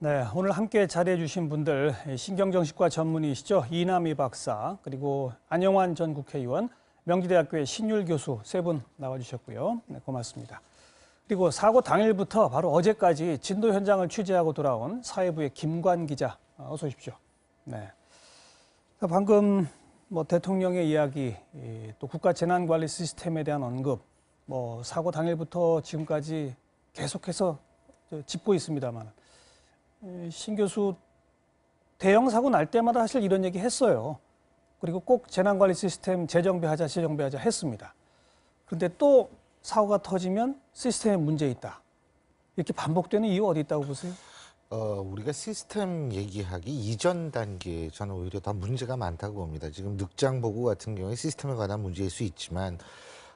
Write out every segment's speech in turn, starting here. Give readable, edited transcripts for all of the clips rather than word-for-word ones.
네, 오늘 함께 자리해 주신 분들 신경정신과 전문의시죠. 이남희 박사, 그리고 안영환 전 국회의원, 명지대학교의 신율 교수 세 분 나와주셨고요. 네, 고맙습니다. 그리고 사고 당일부터 바로 어제까지 진도 현장을 취재하고 돌아온 사회부의 김관 기자, 어서 오십시오. 네. 방금 대통령의 이야기, 또 국가 재난관리 시스템에 대한 언급, 사고 당일부터 지금까지 계속해서 짚고 있습니다만. 신 교수 대형 사고 날 때마다 사실 이런 얘기 했어요. 그리고 꼭 재난관리 시스템 재정비하자 했습니다. 그런데 또 사고가 터지면 시스템에 문제 있다. 이렇게 반복되는 이유 어디 있다고 보세요? 우리가 시스템 얘기하기 이전 단계에 저는 오히려 더 문제가 많다고 봅니다. 지금 늑장 보고 같은 경우에 시스템에 관한 문제일 수 있지만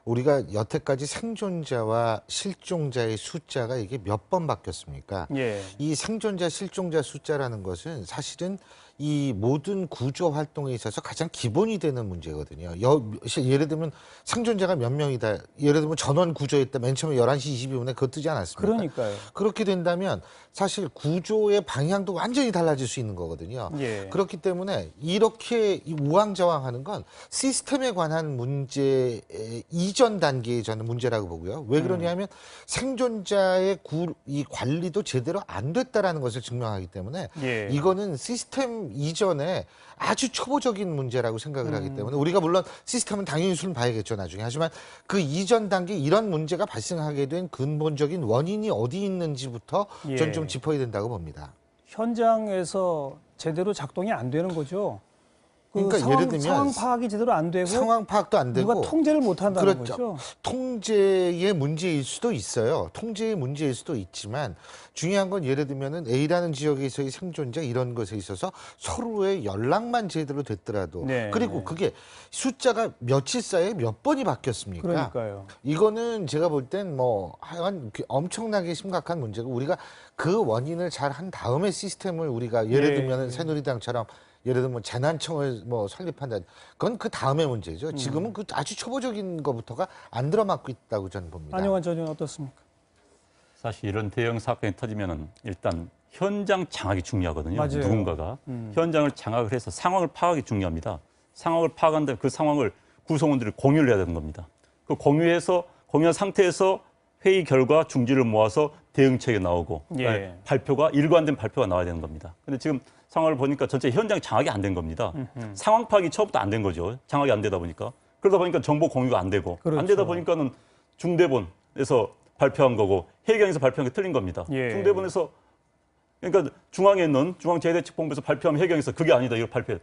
우리가 여태까지 생존자와 실종자의 숫자가 이게 몇 번 바뀌었습니까? 예. 이 생존자, 실종자 숫자라는 것은 사실은 이 모든 구조 활동에 있어서 가장 기본이 되는 문제거든요. 예를 들면 생존자가 몇 명이다. 예를 들면 전원 구조했다. 맨 처음에 11시 22분에 그거 뜨지 않았습니까? 그러니까요. 그렇게 된다면 사실 구조의 방향도 완전히 달라질 수 있는 거거든요. 예. 그렇기 때문에 이렇게 우왕좌왕하는 건 시스템에 관한 문제 이전 단계의 저는 문제라고 보고요. 왜 그러냐면 생존자의 이 관리도 제대로 안 됐다라는 것을 증명하기 때문에 예. 이거는 시스템 이전에 아주 초보적인 문제라고 생각을 하기 때문에 우리가 물론 시스템은 당연히 수는 봐야겠죠, 나중에. 하지만 그 이전 단계 이런 문제가 발생하게 된 근본적인 원인이 어디 있는지부터 예. 전 좀 짚어야 된다고 봅니다. 현장에서 제대로 작동이 안 되는 거죠. 그러니까 예를 들면 상황 파악이 제대로 안 되고 상황 파악도 안 되고 누가 통제를 못 한다는 그렇죠. 거죠. 통제의 문제일 수도 있어요. 통제의 문제일 수도 있지만 중요한 건 예를 들면은 A라는 지역에서의 생존자 이런 것에 있어서 서로의 연락만 제대로 됐더라도 네, 그리고 네. 그게 숫자가 며칠 사이에 몇 번이 바뀌었습니까? 그러니까요. 이거는 제가 볼 땐 하여간 엄청나게 심각한 문제고 우리가 그 원인을 잘 한 다음에 시스템을 우리가 예를 예. 들면은 새누리당처럼 예를 들면 재난청을 설립한다. 그건 그 다음의 문제죠. 지금은 그 아주 초보적인 것부터가 안 들어맞고 있다고 저는 봅니다. 안영환 전 의원 어떻습니까? 사실 이런 대형 사건이 터지면은 일단 현장 장악이 중요하거든요. 맞아요. 누군가가 현장을 장악을 해서 상황을 파악이 중요합니다. 상황을 파악한 다음에 그 상황을 구성원들이 공유를 해야 되는 겁니다. 그 공유한 상태에서 회의 결과 중지를 모아서 대응책이 나오고 예. 발표가 일관된 발표가 나와야 되는 겁니다. 근데 지금 상황을 보니까 전체 현장 장악이 안 된 겁니다. 상황 파악이 처음부터 안 된 거죠. 장악이 안 되다 보니까. 그러다 보니까 정보 공유가 안 되고 그렇죠. 안 되다 보니까는 중대본에서 발표한 거고 해경에서 발표한 게 틀린 겁니다. 예. 중대본에서 그러니까 중앙에 있는 중앙재해대책본부에서 발표하면 해경에서 그게 아니다 이렇게 발표.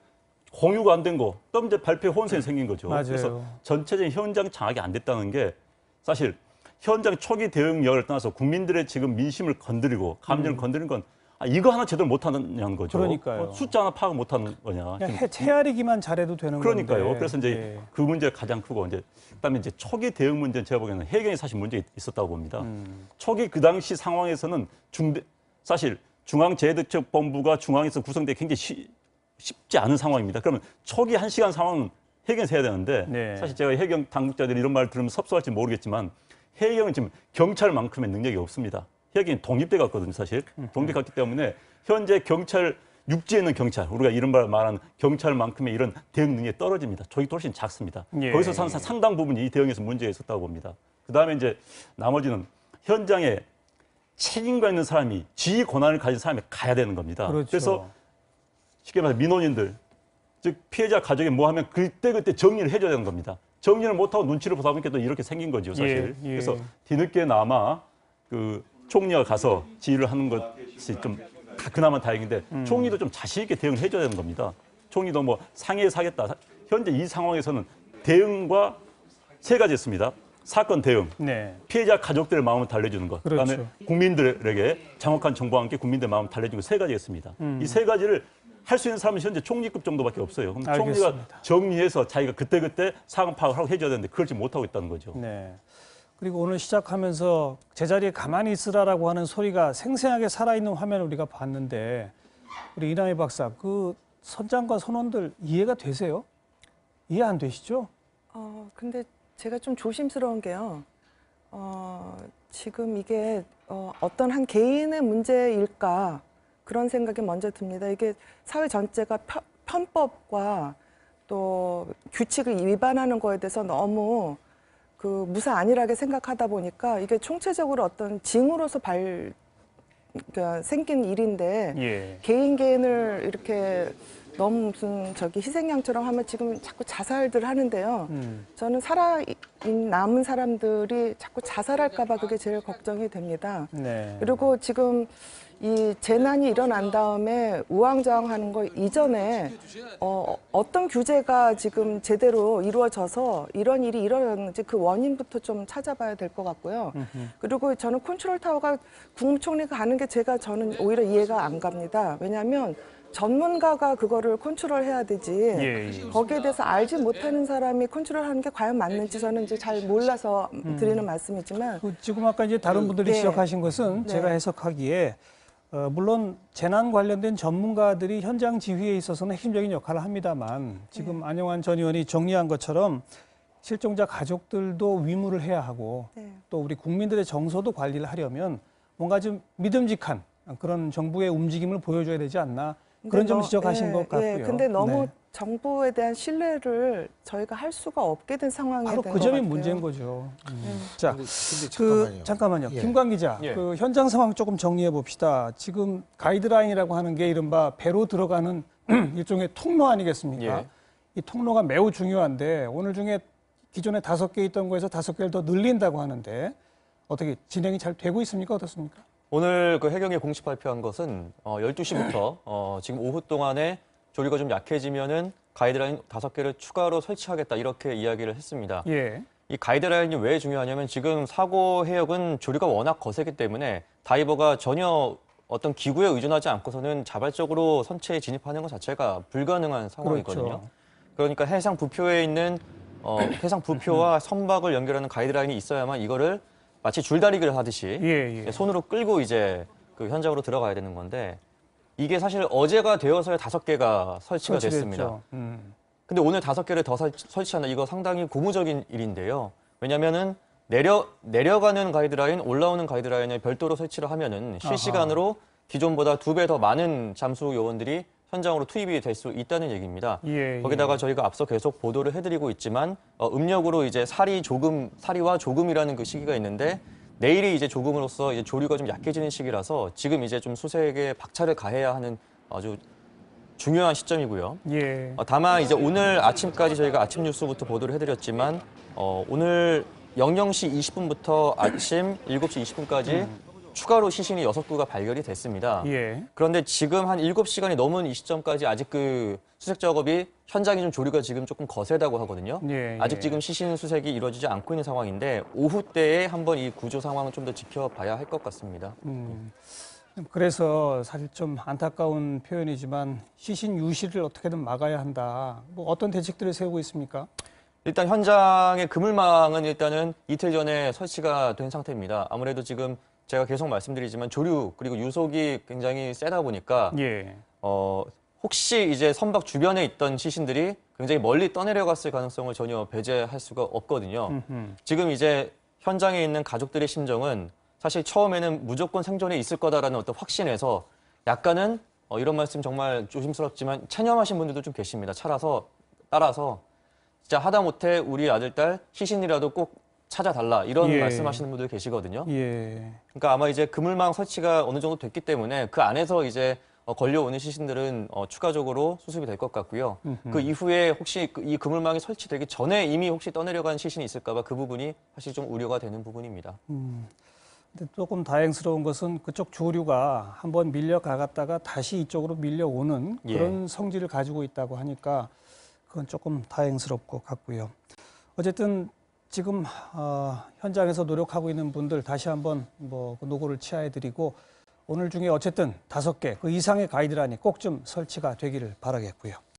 공유가 안 된 거, 또 이제 발표 혼선이 생긴 거죠. 맞아요. 그래서 전체적인 현장 장악이 안 됐다는 게 사실 현장 초기 대응력을 떠나서 국민들의 지금 민심을 건드리고 감정을 건드리는 건 이거 하나 제대로 못하는 거죠. 그러니까요. 숫자 하나 파악 못하는 거냐. 그냥 헤아리기만 잘해도 되는 그러니까요. 건데. 그래서 이제 예. 그 문제가 가장 크고 이제 그다음에 이제 초기 대응 문제는 제가 보기에는 해경이 사실 문제 있었다고 봅니다. 초기 그 당시 상황에서는 사실 중앙재해대책본부가 중앙에서 구성돼 굉장히 쉽지 않은 상황입니다. 그러면 초기 1시간 상황은 해경에서 해야 되는데 네. 사실 제가 해경 당국자들이 이런 말을 들으면 섭섭할지 모르겠지만 해경은 지금 경찰만큼의 능력이 없습니다. 해경이 독립돼 갔거든요, 사실. 독립돼 갔기 때문에 현재 경찰, 육지에 있는 경찰, 우리가 이른바 말하는 경찰만큼의 이런 대응 능력이 떨어집니다. 조직도 훨씬 작습니다. 예. 거기서 상당 부분이 이 대응에서 문제가 있었다고 봅니다. 그다음에 이제 나머지는 현장에 책임과 있는 사람이 지휘 권한을 가진 사람이 가야 되는 겁니다. 그렇죠. 그래서 쉽게 말해서 민원인들, 즉 피해자 가족이 뭐 하면 그때 정리를 해줘야 되는 겁니다. 정리를 못하고 눈치를 보다 보니까 또 이렇게 생긴 거죠, 사실. 예, 예. 그래서 뒤늦게나마 그 총리가 가서 지휘를 하는 것이 좀 그나마 다행인데 총리도 좀 자신 있게 대응을 해줘야 되는 겁니다. 총리도 뭐 상해에서 하겠다. 현재 이 상황에서는 대응과 세 가지 있습니다. 사건 대응, 네. 피해자 가족들의 마음을 달래주는 것, 그렇죠. 그다음에 국민들에게 정확한 정보와 함께 국민들의 마음을 달래주는 것 세 가지가 있습니다. 이 세 가지를 할 수 있는 사람은 현재 총리급 정도밖에 없어요. 그럼 총리가 알겠습니다. 정리해서 자기가 그때 상황 파악을 하고 해줘야 되는데 그렇지 못하고 있다는 거죠. 네. 그리고 오늘 시작하면서 제자리에 가만히 있으라라고 하는 소리가 생생하게 살아있는 화면을 우리가 봤는데 우리 이남희 박사, 그 선장과 선원들 이해가 되세요? 이해 안 되시죠? 근데 제가 좀 조심스러운 게요. 지금 이게 어떤 한 개인의 문제일까? 그런 생각이 먼저 듭니다. 이게 사회 전체가 편법과 또 규칙을 위반하는 거에 대해서 너무 그 무사 안일하게 생각하다 보니까 이게 총체적으로 어떤 징후로서 그러니까 생긴 일인데 예. 개인을 이렇게 너무 무슨 희생양처럼 하면 지금 자꾸 자살들 하는데요. 저는 남은 사람들이 자꾸 자살할까봐 그게 제일 걱정이 됩니다. 네. 그리고 지금 이 재난이 일어난 다음에 우왕좌왕하는 거 이전에 어떤 규제가 지금 제대로 이루어져서 이런 일이 일어났는지 그 원인부터 좀 찾아봐야 될 것 같고요. 그리고 저는 컨트롤 타워가 국무총리가 가는 게 저는 오히려 이해가 안 갑니다. 왜냐하면 전문가가 그거를 컨트롤해야 되지. 예. 거기에 대해서 알지 못하는 사람이 컨트롤하는 게 과연 맞는지 저는 이제 잘 몰라서 드리는 말씀이지만 지금 아까 이제 다른 분들이 네. 지적하신 것은 네. 제가 해석하기에 물론 재난 관련된 전문가들이 현장 지휘에 있어서는 핵심적인 역할을 합니다만 지금 안영환 전 의원이 정리한 것처럼 실종자 가족들도 위무를 해야 하고 네. 또 우리 국민들의 정서도 관리를 하려면 뭔가 좀 믿음직한 그런 정부의 움직임을 보여줘야 되지 않나 그런 점 지적하신 것 같고요. 근데 너무 네. 정부에 대한 신뢰를 저희가 할 수가 없게 된 상황이 바로 된 그 것 점이 같아요. 문제인 거죠. 자, 근데 잠깐만요. 잠깐만요. 예. 김광 기자, 예. 그 현장 상황 조금 정리해 봅시다. 지금 가이드라인이라고 하는 게 이른바 배로 들어가는 일종의 통로 아니겠습니까? 예. 이 통로가 매우 중요한데 오늘 중에 기존에 5개 있던 거에서 5개를 더 늘린다고 하는데 어떻게 진행이 잘 되고 있습니까? 어떻습니까? 오늘 그 해경이 공식 발표한 것은 12시부터 지금 오후 동안에 조류가 좀 약해지면은 가이드라인 5개를 추가로 설치하겠다 이렇게 이야기를 했습니다. 예. 이 가이드라인이 왜 중요하냐면 지금 사고 해역은 조류가 워낙 거세기 때문에 다이버가 전혀 어떤 기구에 의존하지 않고서는 자발적으로 선체에 진입하는 것 자체가 불가능한 상황이거든요. 그렇죠. 그러니까 해상 부표에 있는 해상 부표와 선박을 연결하는 가이드라인이 있어야만 이거를 마치 줄다리기를 하듯이 예. 손으로 끌고 이제 그 현장으로 들어가야 되는 건데 이게 사실 어제가 되어서야 5개가 설치가 됐습니다. 근데 오늘 5개를 더 설치한다. 이거 상당히 고무적인 일인데요. 왜냐면은 내려가는 가이드라인, 올라오는 가이드라인을 별도로 설치를 하면은 실시간으로 기존보다 2배 더 많은 잠수 요원들이 현장으로 투입이 될 수 있다는 얘기입니다. 예. 거기다가 저희가 앞서 계속 보도를 해드리고 있지만 음력으로 이제 사리와 조금이라는 그 시기가 있는데 내일이 이제 조금으로써 이제 조류가 좀 약해지는 시기라서 지금 이제 좀 수색에 박차를 가해야 하는 아주 중요한 시점이고요. 예. 다만 이제 오늘 아침까지 저희가 아침 뉴스부터 보도를 해드렸지만 오늘 00시 20분부터 아침 7시 20분까지 추가로 시신이 6구가 발견이 됐습니다. 예. 그런데 지금 한 7시간이 넘은 이 시점까지 아직 그 수색 작업이 현장이 좀 조류가 지금 조금 거세다고 하거든요. 예. 아직 지금 시신 수색이 이루어지지 않고 있는 상황인데 오후 때에 한번 이 구조 상황을 좀 더 지켜봐야 할 것 같습니다. 그래서 사실 좀 안타까운 표현이지만 시신 유실을 어떻게든 막아야 한다. 뭐 어떤 대책들을 세우고 있습니까? 일단 현장의 그물망은 일단은 이틀 전에 설치가 된 상태입니다. 아무래도 지금 제가 계속 말씀드리지만 조류 그리고 유속이 굉장히 세다 보니까 예. 혹시 이제 선박 주변에 있던 시신들이 굉장히 멀리 떠내려갔을 가능성을 전혀 배제할 수가 없거든요. 지금 이제 현장에 있는 가족들의 심정은 사실 처음에는 무조건 생존에 있을 거다라는 어떤 확신에서 약간은 이런 말씀 정말 조심스럽지만 체념하신 분들도 좀 계십니다. 따라서 진짜 하다못해 우리 아들, 딸 시신이라도 꼭 찾아달라 이런 예. 말씀하시는 분들 계시거든요. 예. 그러니까 아마 이제 그물망 설치가 어느 정도 됐기 때문에 그 안에서 이제 걸려오는 시신들은 추가적으로 수습이 될 것 같고요. 그 이후에 혹시 이 그물망이 설치되기 전에 이미 혹시 떠내려간 시신이 있을까 봐 그 부분이 사실 좀 우려가 되는 부분입니다. 근데 조금 다행스러운 것은 그쪽 조류가 한번 밀려가갔다가 다시 이쪽으로 밀려오는 그런 성질을 가지고 있다고 하니까 그건 조금 다행스럽고 같고요. 어쨌든 지금 현장에서 노력하고 있는 분들 다시 한번 뭐 노고를 치하해드리고 오늘 중에 어쨌든 5개 그 이상의 가이드라인이 꼭 좀 설치가 되기를 바라겠고요.